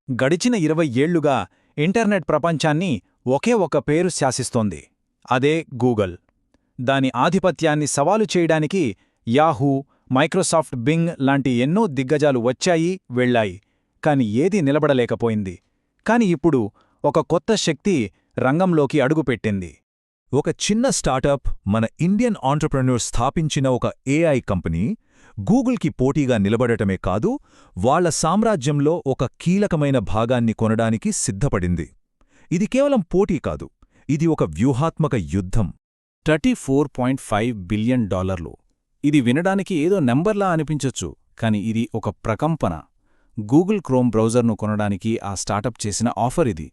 గడిచిన 20 ఏళ్లుగా ఇంటర్నెట్ ప్రపంచాన్ని ఒకే ఒక పేరు శాసిస్తోంది. అదే గూగుల్. దాని ఆధిపత్యాన్ని సవాలు చేయడానికి యాహూ, మైక్రోసాఫ్ట్ బింగ్ లాంటి ఎన్నో దిగ్గజాలు వచ్చాయి, వెళ్లాయి. కాని ఏదీ నిలబడలేకపోయింది. కాని ఇప్పుడు ఒక కొత్త శక్తి రంగంలోకి అడుగుపెట్టింది. ఒక చిన్న స్టార్టప్, మన ఇండియన్ ఆంట్రప్రెన్యూర్ స్థాపించిన ఒక ఏఐ కంపెనీ గూగుల్కి పోటీగా నిలబడటమే కాదు, వాళ్ల సామ్రాజ్యంలో ఒక కీలకమైన భాగాన్ని కొనడానికి సిద్ధపడింది. ఇది కేవలం పోటీ కాదు, ఇది ఒక వ్యూహాత్మక యుద్ధం. $34.5 బిలియన్. ఇది వినడానికి ఏదో నెంబర్లా అనిపించొచ్చు, కాని ఇది ఒక ప్రకంపన. గూగుల్ క్రోమ్ బ్రౌజర్ను కొనడానికి ఆ స్టార్టప్ చేసిన ఆఫర్ ఇది.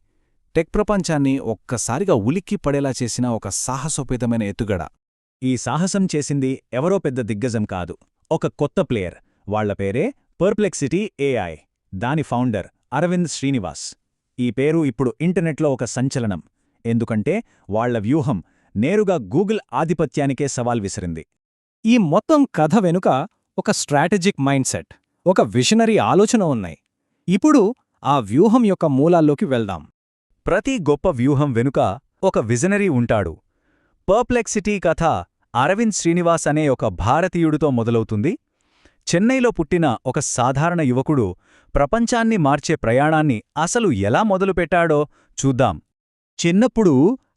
టెక్ ప్రపంచాన్ని ఒక్కసారిగా ఉలిక్కి పడేలా చేసిన ఒక సాహసోపేతమైన ఎత్తుగడ. ఈ సాహసం చేసింది ఎవరో పెద్ద దిగ్గజం కాదు, ఒక కొత్త ప్లేయర్. వాళ్ల పేరే పర్ప్లెక్సిటీ ఏఐ. దాని ఫౌండర్ అరవింద్ శ్రీనివాస్. ఈ పేరు ఇప్పుడు ఇంటర్నెట్లో ఒక సంచలనం, ఎందుకంటే వాళ్ల వ్యూహం నేరుగా గూగుల్ ఆధిపత్యానికే సవాల్ విసిరింది. ఈ మొత్తం కథ వెనుక ఒక స్ట్రాటజిక్ మైండ్ సెట్, ఒక విషనరీ ఆలోచన ఉన్నాయి. ఇప్పుడు ఆ వ్యూహం యొక్క మూలాల్లోకి వెళ్దాం. ప్రతి గొప్ప వ్యూహం వెనుక ఒక విజనరీ ఉంటాడు. పర్ప్లెక్సిటీ కథ అరవింద్ శ్రీనివాస్ అనే ఒక భారతీయుడితో మొదలవుతుంది. చెన్నైలో పుట్టిన ఒక సాధారణ యువకుడు ప్రపంచాన్ని మార్చే ప్రయాణాన్ని అసలు ఎలా మొదలుపెట్టాడో చూద్దాం. చిన్నప్పుడు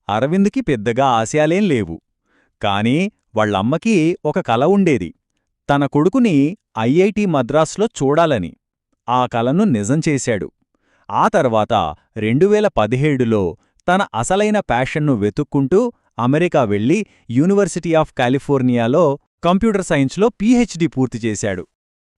అరవింద్కి పెద్దగా ఆశయాలేం లేవు. కాని వాళ్లమ్మకి ఒక కల ఉండేది, తన కొడుకుని ఐఐటి మద్రాస్లో చూడాలని. ఆ కలను నిజం చేశాడు. ఆ తర్వాత 2017లో తన అసలైన ప్యాషన్ను వెతుక్కుంటూ అమెరికా వెళ్లి యూనివర్సిటీ ఆఫ్ కాలిఫోర్నియాలో కంప్యూటర్ సైన్స్లో పీహెచ్డీ పూర్తి చేశాడు.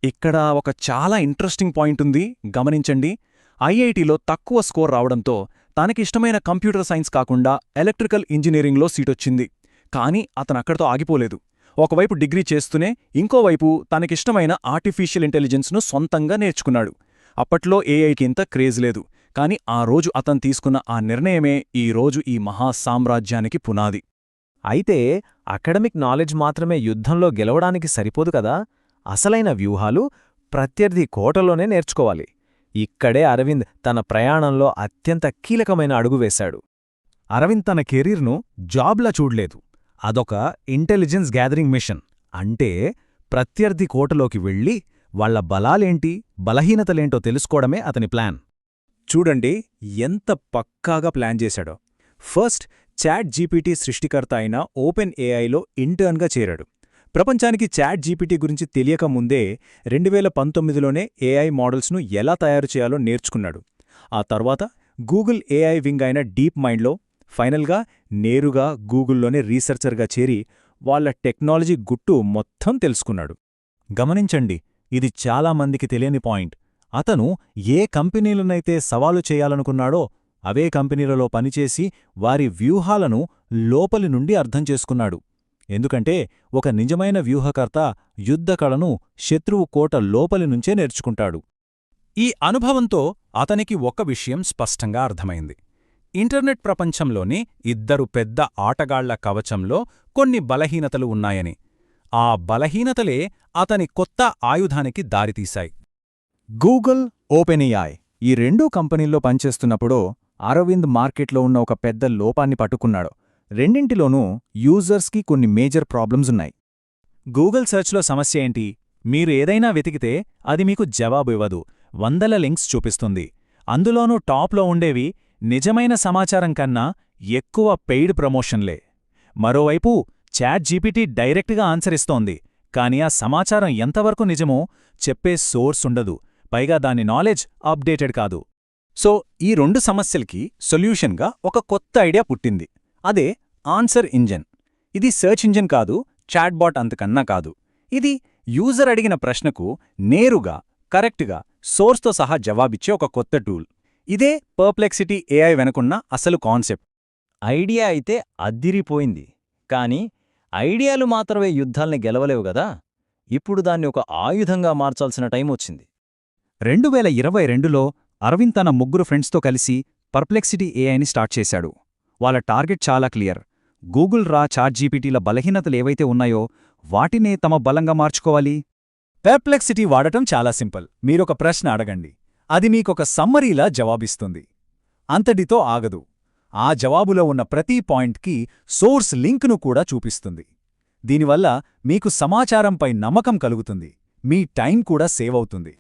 ఇక్కడ ఒక చాలా ఇంట్రెస్టింగ్ పాయింట్ ఉంది, గమనించండి. ఐఐటిలో తక్కువ స్కోర్ రావడంతో తనకిష్టమైన కంప్యూటర్ సైన్స్ కాకుండా ఎలక్ట్రికల్ ఇంజనీరింగ్లో సీటొచ్చింది. కాని అతనక్కడితో ఆగిపోలేదు. ఒకవైపు డిగ్రీ చేస్తూనే ఇంకోవైపు తనకిష్టమైన ఆర్టిఫిషియల్ ఇంటెలిజెన్స్ను సొంతంగా నేర్చుకున్నాడు. అప్పట్లో ఏఐకి ఇంత క్రేజ్ లేదు, కాని ఆ రోజు అతను తీసుకున్న ఆ నిర్ణయమే ఈరోజు ఈ మహాసామ్రాజ్యానికి పునాది. అయితే అకాడమిక్ నాలెడ్జ్ మాత్రమే యుద్ధంలో గెలవడానికి సరిపోదు కదా. అసలైన వ్యూహాలు ప్రత్యర్థి కోటలోనే నేర్చుకోవాలి. ఇక్కడే అరవింద్ తన ప్రయాణంలో అత్యంత కీలకమైన అడుగు వేశాడు. అరవింద్ తన కెరీర్ను జాబ్లా చూడ్లేదు, అదొక ఇంటెలిజెన్స్ గ్యాదరింగ్ మిషన్. అంటే ప్రత్యర్థి కోటలోకి వెళ్ళి వాళ్ల బలాలేంటి, బలహీనతలేంటో తెలుసుకోవడమే అతని ప్లాన్. చూడండి ఎంత పక్కాగా ప్లాన్ చేశాడో. ఫస్ట్ చాట్ జీపీటీ సృష్టికర్త అయిన ఓపెన్ ఏఐలో ఇంటర్న్గా చేరాడు. ప్రపంచానికి చాట్ జీపీటీ గురించి తెలియకముందే 2019లోనే ఏఐ మోడల్స్ను ఎలా తయారు చేయాలో నేర్చుకున్నాడు. ఆ తర్వాత గూగుల్ ఏఐ వింగ్ అయిన డీప్ మైండ్లో, ఫైనల్గా నేరుగా గూగుల్లోనే రీసెర్చర్గా చేరి వాళ్ల టెక్నాలజీ గుట్టు మొత్తం తెలుసుకున్నాడు. గమనించండి, ఇది చాలామందికి తెలియని పాయింట్. అతను ఏ కంపెనీలనైతే సవాలు చేయాలనుకున్నాడో అవే కంపెనీలలో పనిచేసి వారి వ్యూహాలను లోపలి నుండి అర్థం చేసుకున్నాడు. ఎందుకంటే ఒక నిజమైన వ్యూహకర్త యుద్ధకళను శత్రువు కోట లోపలి నుంచే నేర్చుకుంటాడు. ఈ అనుభవంతో అతనికి ఒక విషయం స్పష్టంగా అర్థమైంది. ఇంటర్నెట్ ప్రపంచంలోని ఇద్దరు పెద్ద ఆటగాళ్ల కవచంలో కొన్ని బలహీనతలు ఉన్నాయని. ఆ బలహీనతలే అతని కొత్త ఆయుధానికి దారితీశాయి. గూగుల్, ఓపెన్ ఏఐ ఈ రెండూ కంపెనీల్లో పనిచేస్తున్నప్పుడు అరవింద్ మార్కెట్లో ఉన్న ఒక పెద్ద లోపాన్ని పట్టుకున్నాడు. రెండింటిలోనూ యూజర్స్కి కొన్ని మేజర్ ప్రాబ్లమ్స్ ఉన్నాయి. గూగుల్ సర్చ్లో సమస్య ఏంటి? మీరు ఏదైనా వెతికితే అది మీకు జవాబు ఇవ్వదు, వందల లింక్స్ చూపిస్తుంది. అందులోనూ టాప్లో ఉండేవి నిజమైన సమాచారం కన్నా ఎక్కువ పెయిడ్ ప్రమోషన్లే. మరోవైపు చాట్ జీపీటీ డైరెక్ట్గా ఆన్సర్ ఇస్తోంది, కాని ఆ సమాచారం ఎంతవరకు నిజమో చెప్పే సోర్స్ ఉండదు, పైగా దాని నాలెడ్జ్ అప్డేటెడ్ కాదు. సో ఈ రెండు సమస్యలకి సొల్యూషన్గా ఒక కొత్త ఐడియా పుట్టింది. అదే ఆన్సర్ ఇంజిన్. ఇది సర్చ్ ఇంజిన్ కాదు, చాట్బాట్ అంతకన్నా కాదు. ఇది యూజర్ అడిగిన ప్రశ్నకు నేరుగా, కరెక్ట్గా, సోర్స్తో సహా జవాబిచ్చే ఒక కొత్త టూల్. ఇదే పర్ప్లెక్సిటీ ఏఐ వెనుకున్న అసలు కాన్సెప్ట్. ఐడియా అయితే అద్దిరిపోయింది, కాని ఐడియాలు మాత్రమే యుద్ధాల్ని గెలవలేవు గదా. ఇప్పుడు దాన్ని ఒక ఆయుధంగా మార్చాల్సిన టైం వచ్చింది. 2022లో అరవింద్ తన ముగ్గురు ఫ్రెండ్స్తో కలిసి పర్ప్లెక్సిటీ ఏఐని స్టార్ట్ చేశాడు. వాళ్ళ టార్గెట్ చాలా క్లియర్. గూగుల్ చాట్ జీపీటీల బలహీనతలేవైతే ఉన్నాయో వాటినే తమ బలంగా మార్చుకోవాలి. పెర్ప్లెక్సిటీ వాడటం చాలా సింపుల్. మీరొక ప్రశ్న అడగండి, అది మీకొక సమ్మరీలా జవాబిస్తుంది. అంతటితో ఆగదు. ఆ జవాబులో ఉన్న ప్రతి పాయింట్కి సోర్స్ లింక్ను కూడా చూపిస్తుంది. దీనివల్ల మీకు సమాచారంపై నమ్మకం కలుగుతుంది, మీ టైం కూడా సేవ్ అవుతుంది.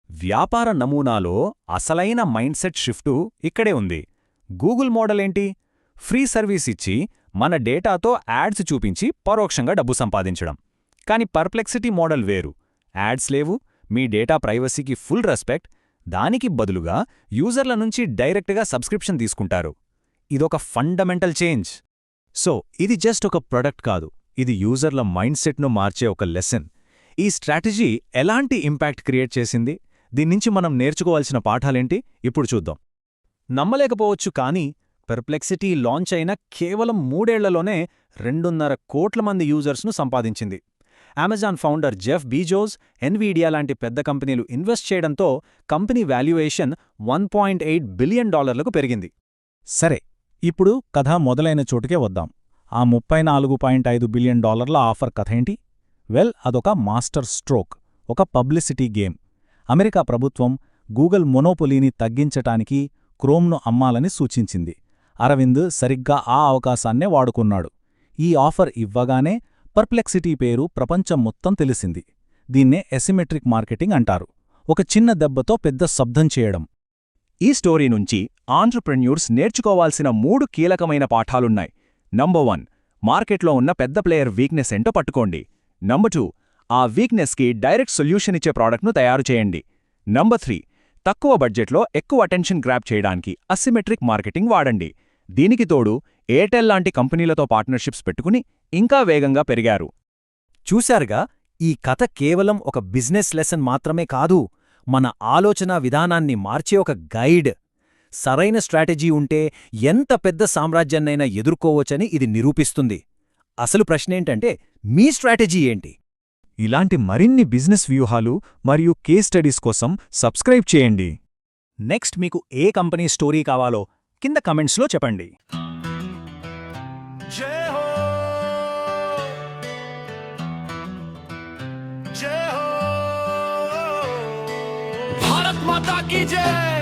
వ్యాపార నమూనాలో అసలైన మైండ్సెట్ షిఫ్టు ఇక్కడే ఉంది. గూగుల్ మోడల్ ఏంటి? ఫ్రీ సర్వీస్ ఇచ్చి మన డేటాతో యాడ్స్ చూపించి పరోక్షంగా డబ్బు సంపాదించడం. కాని పర్ప్లెక్సిటీ మోడల్ వేరు. యాడ్స్ లేవు, మీ డేటా ప్రైవసీకి ఫుల్ రెస్పెక్ట్, దానికి బదులుగా యూజర్ల నుంచి డైరెక్ట్గా సబ్స్క్రిప్షన్ తీసుకుంటారు. ఇదొక ఫండమెంటల్ చేంజ్. సో ఇది జస్ట్ ఒక ప్రొడక్ట్ కాదు, ఇది యూజర్ల మైండ్సెట్ను మార్చే ఒక లెసన్. ఈ స్ట్రాటజీ ఎలాంటి ఇంపాక్ట్ క్రియేట్ చేసింది? దీన్నించి మనం నేర్చుకోవాల్సిన పాఠాలేంటి ఇప్పుడు చూద్దాం. నమ్మలేకపోవచ్చు కానీ పెర్ప్లెక్సిటీ లాంచ్ అయిన కేవలం 3 ఏళ్లలోనే 2.5 కోట్ల మంది యూజర్స్ను సంపాదించింది. Amazon founder Jeff Bezos, Nvidia లాంటి పెద్ద కంపెనీలు ఇన్వెస్ట్ చేయడంతో కంపెనీ వాల్యుయేషన్ $1.8 బిలియన్ పెరిగింది. సరే, ఇప్పుడు కథ మొదలైన చోటుకే వద్దాం. ఆ $34.5 బిలియన్ ఆఫర్ కథేంటి? వెల్, అదొక మాస్టర్ స్ట్రోక్, ఒక పబ్లిసిటీ గేమ్. అమెరికా ప్రభుత్వం గూగుల్ మొనోపొలీని తగ్గించటానికి క్రోమ్ను అమ్మాలని సూచించింది. అరవింద్ సరిగ్గా ఆ అవకాశాన్నే వాడుకున్నాడు. ఈ ఆఫర్ ఇవ్వగానే పర్ప్లెక్సిటీ పేరు ప్రపంచం మొత్తం తెలిసింది. దీన్నే ఎసిమెట్రిక్ మార్కెటింగ్ అంటారు. ఒక చిన్న దెబ్బతో పెద్ద శబ్దం చేయడం. ఈ స్టోరీ నుంచి ఆంట్రప్రెన్యూర్స్ నేర్చుకోవాల్సిన 3 కీలకమైన పాఠాలున్నాయి. నంబర్ 1, మార్కెట్లో ఉన్న పెద్ద ప్లేయర్ వీక్నెస్ ఏంటో పట్టుకోండి. నంబర్ 2, ఆ వీక్నెస్కి డైరెక్ట్ సొల్యూషన్ ఇచ్చే ప్రోడక్ట్ను తయారు చేయండి. నంబర్ 3, తక్కువ బడ్జెట్లో ఎక్కువ అటెన్షన్ గ్రాప్ చేయడానికి అసిమెట్రిక్ మార్కెటింగ్ వాడండి. దీనికి తోడు ఎయిర్టెల్ లాంటి కంపెనీలతో పార్ట్నర్షిప్స్ పెట్టుకుని ఇంకా వేగంగా పెరిగారు. చూశారుగా, ఈ కథ కేవలం ఒక బిజినెస్ లెసన్ మాత్రమే కాదు, మన ఆలోచనా విధానాన్ని మార్చే ఒక గైడ్. సరైన స్ట్రాటజీ ఉంటే ఎంత పెద్ద సామ్రాజ్యాన్నైనా ఎదుర్కోవచ్చని ఇది నిరూపిస్తుంది. అసలు ప్రశ్నేంటంటే, మీ స్ట్రాటజీ ఏంటి? ఇలాంటి మరిన్ని బిజినెస్ వ్యూహాలు మరియు కేస్ స్టడీస్ కోసం సబ్స్క్రైబ్ చేయండి. నెక్స్ట్ మీకు ఏ కంపెనీ స్టోరీ కావాలో కింద కమెంట్స్లో చెప్పండి. जय हो जय हो भारत माता की जय।